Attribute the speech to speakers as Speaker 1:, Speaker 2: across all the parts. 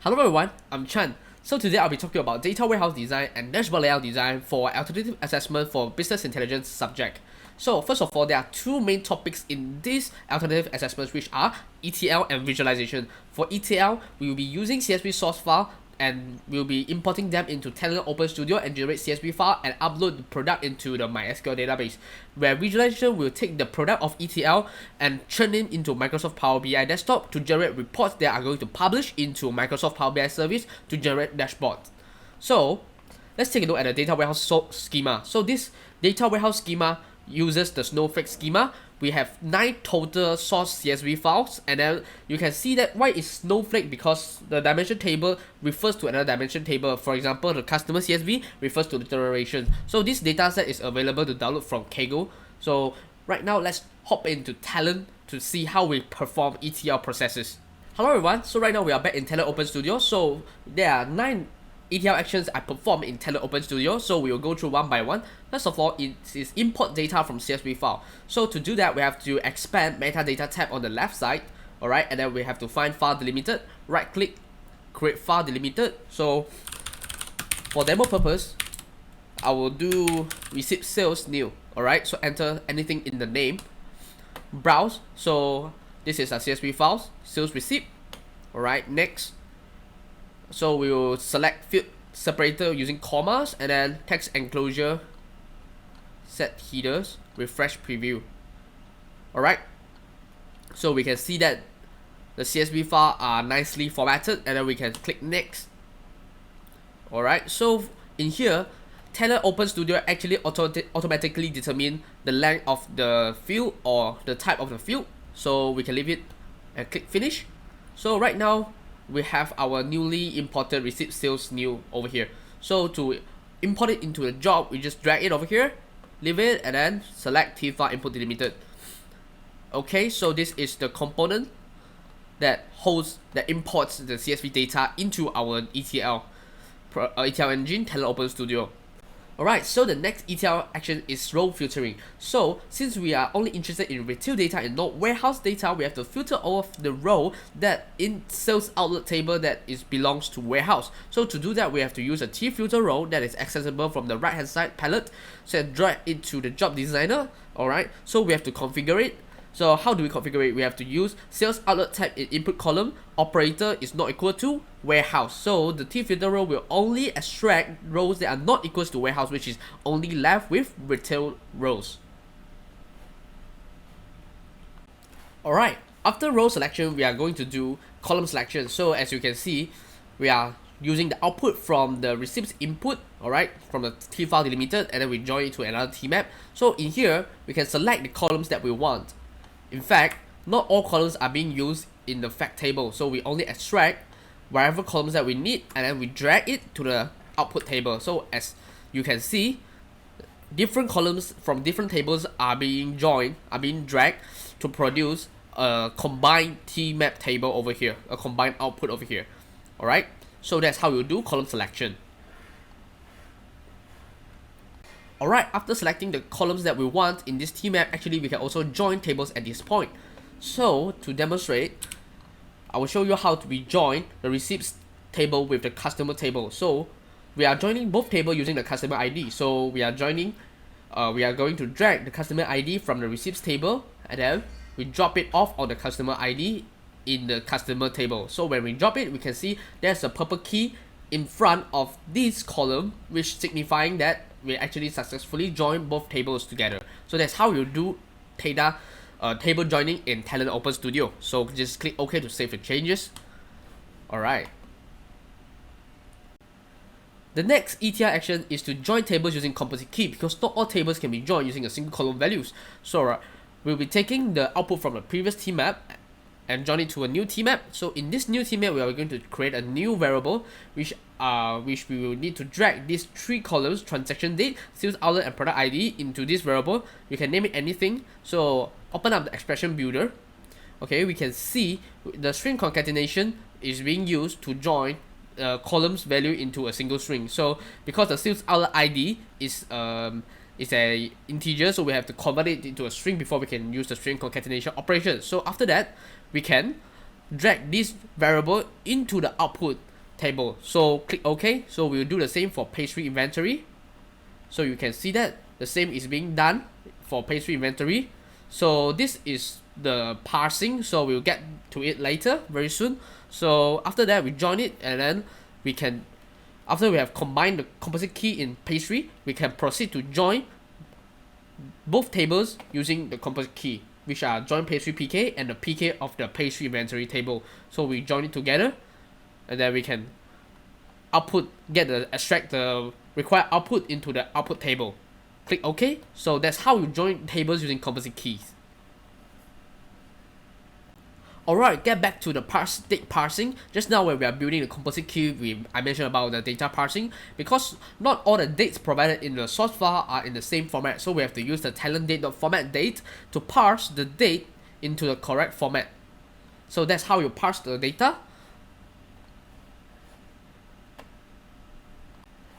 Speaker 1: Hello everyone, I'm Chan. So today I'll be talking about data warehouse design and dashboard layout design for alternative assessment for business intelligence subject. So first of all, there are two main topics in this alternative assessments, which are ETL and visualization. For ETL, we will be using CSV source file and we'll be importing them into Talent Open Studio and generate CSV file and upload the product into the MySQL database. Where visualization will take the product of ETL and turn it into Microsoft Power BI desktop to generate reports that are going to publish into Microsoft Power BI service to generate dashboards. So let's take a look at the data warehouse schema. So this data warehouse schema uses the Snowflake schema. We have 9 total source CSV files, and then you can see that why is Snowflake, because the dimension table refers to another dimension table. For example, the customer CSV refers to the duration. So this dataset is available to download from Kaggle. So right now let's hop into Talent to see how we perform ETL processes. Hello everyone, so right now we are back in Talent Open Studio. So there are 9 ETL actions I perform in Talent Open Studio, so we will go through one by one. First of all, it is import data from CSV file. So to do that, we have to expand metadata tab on the left side, alright, and then we have to find file delimited, right click, create file delimited. So for demo purpose, I will do receipt sales new, alright, so enter anything in the name, browse, so this is a CSV files, sales receipt, alright, next. So we will select field separator using commas and then text enclosure, set headers, refresh preview. Alright, so we can see that the CSV file are nicely formatted, and then we can click next. Alright, so in here, Talent Open Studio actually automatically determine the length of the field or the type of the field, so we can leave it and click finish. So right now we have our newly imported receipt sales new over here. So to import it into the job, we just drag it over here, leave it, and then select T file input delimited. Okay, so this is the component that imports the CSV data into our ETL engine, Talent Open Studio. Alright, so the next ETL action is row filtering. So since we are only interested in retail data and not warehouse data, we have to filter off the row that in sales outlet table that belongs to warehouse. So to do that, we have to use a T filter row that is accessible from the right hand side palette. So drag it to the job designer. Alright, so we have to configure it. So how do we configure it? We have to use sales outlet tab in input column, operator is not equal to warehouse. So the T filter row will only extract rows that are not equals to warehouse, which is only left with retail rows. Alright, after row selection, we are going to do column selection. So as you can see, we are using the output from the receipts input, alright, from the T file delimited, and then we join it to another T map. So in here, we can select the columns that we want. In fact, not all columns are being used in the fact table, so we only extract whatever columns that we need and then we drag it to the output table. So as you can see, different columns from different tables are being dragged to produce a combined T map table over here, a combined output over here. Alright, so that's how you do column selection. Alright, after selecting the columns that we want in this T-map, actually we can also join tables at this point. So to demonstrate, I will show you how to join the receipts table with the customer table. So we are joining both tables using the customer ID. So we are going to drag the customer ID from the receipts table, and then we drop it off on the customer ID in the customer table. So when we drop it, we can see there's a purple key in front of this column, which signifying that we actually successfully join both tables together. So that's how you do table joining in Talent Open Studio. So just click OK to save the changes. Alright. The next ETL action is to join tables using Composite Key, because not all tables can be joined using a single column values. So we'll be taking the output from the previous T map and join it to a new T map. So in this new T map, we are going to create a new variable which we will need to drag these 3 columns, transaction date, sales outlet, and product ID, into this variable. We can name it anything. So open up the expression builder. Okay, we can see the string concatenation is being used to join columns value into a single string. So because the sales outlet ID is a integer, so we have to convert it into a string before we can use the string concatenation operation. So after that, we can drag this variable into the output table. So click OK. So we'll do the same for pastry inventory. So you can see that the same is being done for pastry inventory. So this is the parsing, so we'll get to it later, very soon. So after that, we join it, and then we can, after we have combined the composite key in pastry, we can proceed to join both tables using the composite key, which are join pastry PK and the PK of the pastry inventory table. So we join it together, and then we can extract the required output into the output table. Click OK. So that's how you join tables using composite keys. Alright, get back to the date parsing. Just now when we are building the composite key, I mentioned about the data parsing, because not all the dates provided in the source file are in the same format. So we have to use the talent date.format date to parse the date into the correct format. So that's how you parse the data.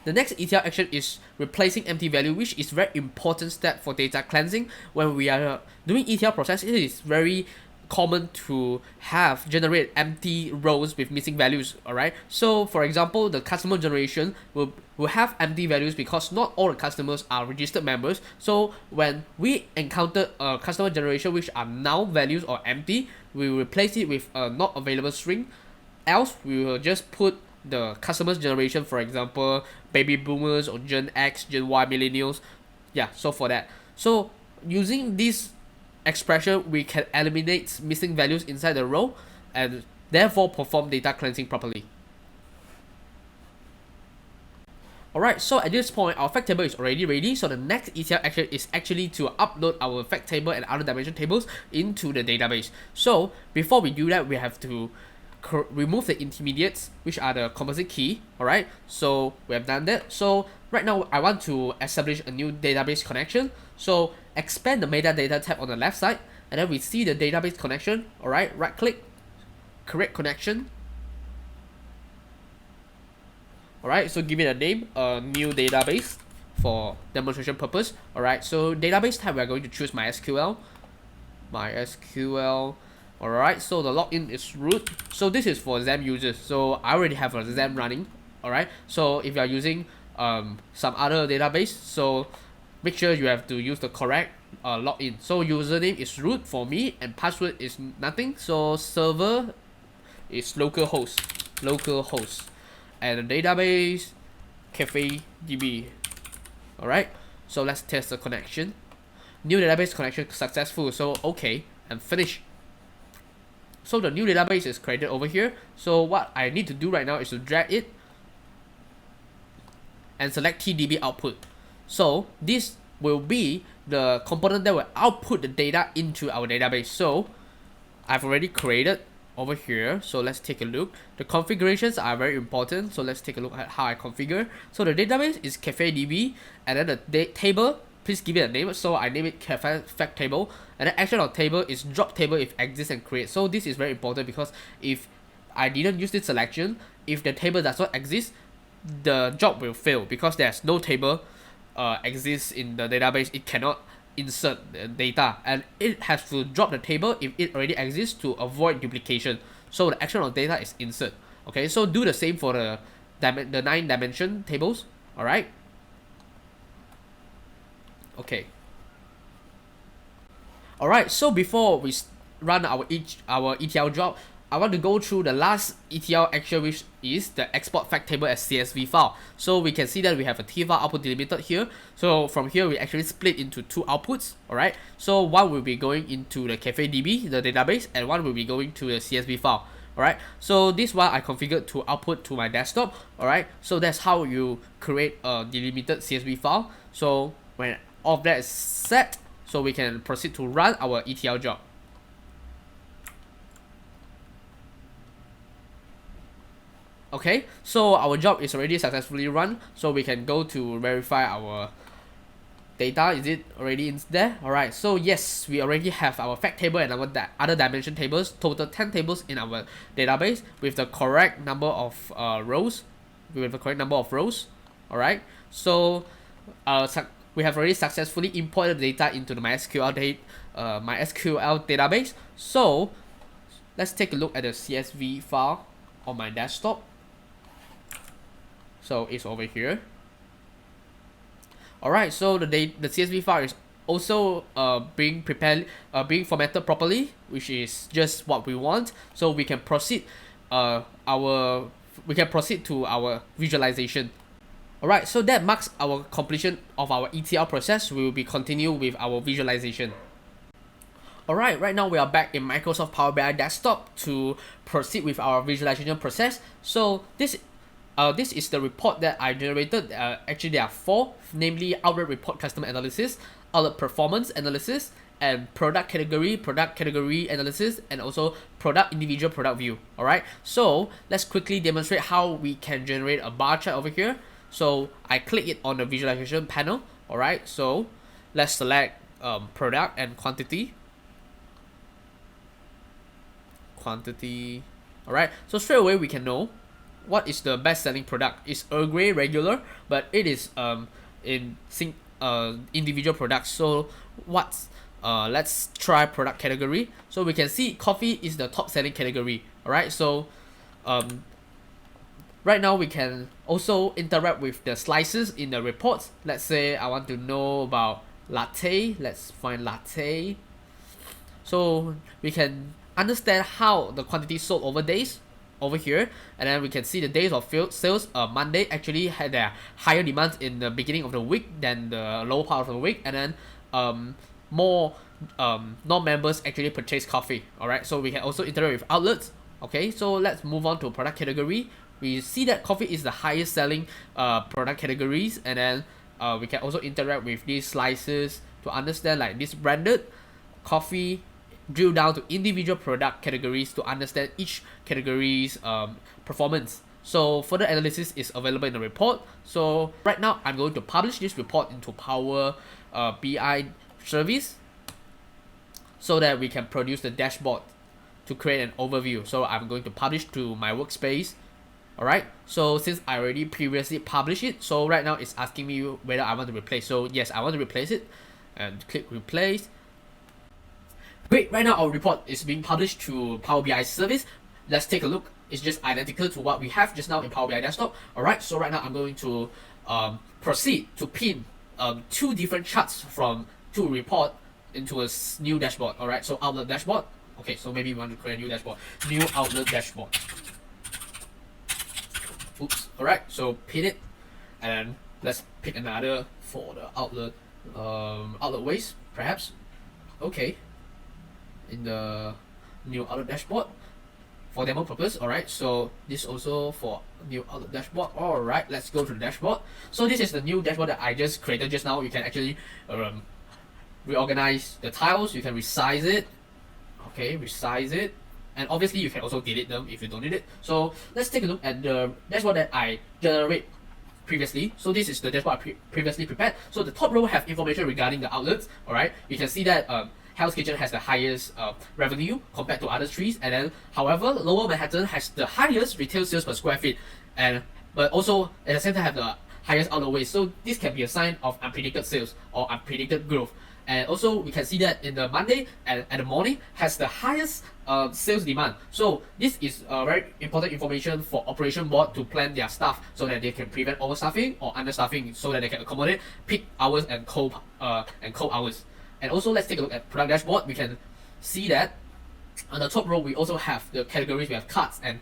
Speaker 1: The next ETL action is replacing empty value, which is very important step for data cleansing. When we are doing ETL process, it is very common to generate empty rows with missing values. Alright, so for example, the customer generation will have empty values because not all the customers are registered members. So when we encounter a customer generation which are null values or empty, we will replace it with a not available string. Else we will just put the customers generation, for example, baby boomers or Gen X, Gen Y, millennials. Yeah, so for that. So using this expression, we can eliminate missing values inside the row and therefore perform data cleansing properly. Alright, so at this point, our fact table is already ready. So the next ETL action is actually to upload our fact table and other dimension tables into the database. So before we do that, we have to remove the intermediates, which are the composite key. Alright, so we have done that. So right now I want to establish a new database connection. So expand the metadata tab on the left side, and then we see the database connection. Alright, right click, create connection. Alright, so give it a name, a new database for demonstration purpose. Alright, so database type, we are going to choose MySQL. Alright, so the login is root. So this is for XAMPP users. So I already have a XAMPP running. Alright, so if you are using some other database, so make sure you have to use the correct login. So username is root for me and password is nothing. So server is localhost, and the database CafeDB. Alright, so let's test the connection. New database connection successful. So okay, and finish. So the new database is created over here. So what I need to do right now is to drag it and select TDB output. So this will be the component that will output the data into our database. So I've already created over here. So let's take a look. The configurations are very important. So let's take a look at how I configure. So the database is CafeDB, and then the table, please give it a name. So I name it Cafe Fact Table, and the action of table is drop table if exists and create. So this is very important because if I didn't use this selection, if the table does not exist, the job will fail because there's no table exists in the database. It cannot insert the data, and it has to drop the table if it already exists to avoid duplication. So the action of data is insert. Okay, so do the same for the 9 dimension tables. Alright. Okay. Alright, so before we run our ETL job, I want to go through the last ETL action, which is the export fact table as CSV file. So we can see that we have a T file output delimited here. So from here we actually split into 2 outputs. Alright, so one will be going into the CafeDB, the database, and one will be going to the CSV file. Alright, so this one I configured to output to my desktop. Alright, so that's how you create a delimited CSV file. So when all of that is set, so we can proceed to run our ETL job. Okay, so our job is already successfully run, so we can go to verify our data. Is it already in there? Alright, so yes, we already have our fact table and our other dimension tables, total 10 tables in our database with the correct number of rows. Alright, so we have already successfully imported data into the MySQL database. So let's take a look at the CSV file on my desktop. So it's over here. Alright, so the CSV file is also being prepared, being formatted properly, which is just what we want. So we can proceed to our visualization. Alright, so that marks our completion of our ETL process. We will be continue with our visualization. Alright, right now we are back in Microsoft Power BI desktop to proceed with our visualization process. So this is the report that I generated. Actually, there are 4, namely outlet report custom analysis, outlet performance analysis, and product category analysis, and also individual product view. Alright, so let's quickly demonstrate how we can generate a bar chart over here. So I click it on the visualization panel. Alright, so let's select product and quantity. Alright, so straight away we can know what is the best selling product. It's Earl Grey regular, but it is individual products. So let's try product category. So we can see coffee is the top selling category. Alright, so right now we can also interact with the slices in the reports. Let's say I want to know about latte. Let's find latte. So we can understand how the quantity sold over days over here, and then we can see the days of sales. Monday actually had their higher demand in the beginning of the week than the lower part of the week, and then more non-members actually purchase coffee. Alright, so we can also interact with outlets. Okay, so let's move on to product category. We see that coffee is the highest selling product categories, and then we can also interact with these slices to understand like this branded coffee, drill down to individual product categories to understand each category's performance. So further analysis is available in the report. So right now I'm going to publish this report into Power BI service so that we can produce the dashboard to create an overview. So I'm going to publish to my workspace. Alright, so since I already previously published it, so right now it's asking me whether I want to replace. So yes, I want to replace it, and click replace. Great, right now our report is being published to Power BI service. Let's take a look. It's just identical to what we have just now in Power BI desktop. Alright, so right now I'm going to proceed to pin 2 different charts from 2 report into a new dashboard. Alright, so outlet dashboard. Okay, so maybe we want to create a new dashboard. New outlet dashboard. Oops, alright, so pin it, and let's pick another for the outlet ways, perhaps. Okay. In the new outlet dashboard for demo purpose. Alright, so this also for new outlet dashboard. Alright, let's go to the dashboard. So this is the new dashboard that I just created just now. You can actually reorganize the tiles, you can resize it. Okay, resize it, and obviously you can also delete them if you don't need it. So let's take a look at the dashboard that I generate previously. So this is the dashboard I previously prepared. So the top row have information regarding the outlets. Alright, you can see that Hell's Kitchen has the highest revenue compared to other trees, and then however Lower Manhattan has the highest retail sales per square feet, but also at the same time have the highest outlet waste. So this can be a sign of unpredicted sales or unpredicted growth. And also we can see that in the Monday and the morning has the highest sales demand. So this is very important information for operation board to plan their staff so that they can prevent overstaffing or understaffing, so that they can accommodate peak hours and cold hours. And also let's take a look at product dashboard. We can see that on the top row we also have the categories. We have cards and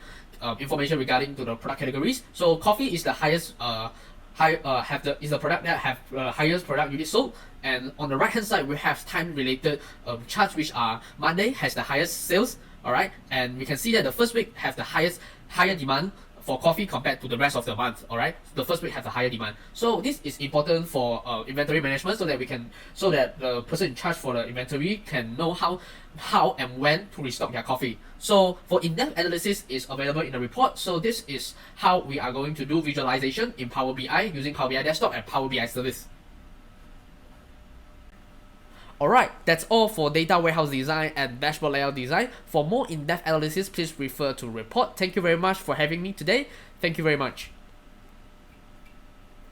Speaker 1: information regarding to the product categories. So coffee is the highest is the product that have highest product units sold. And on the right hand side we have time related charts, which are Monday has the highest sales. Alright, and we can see that the first week have the higher demand for coffee compared to the rest of the month. Alright, the first week have a higher demand. So this is important for inventory management, so that the person in charge for the inventory can know how and when to restock their coffee. So for in-depth analysis is available in the report. So this is how we are going to do visualization in Power BI using Power BI desktop and Power BI service. Alright, that's all for data warehouse design and dashboard layout design. For more in-depth analysis, please refer to report. Thank you very much for having me today. Thank you very much.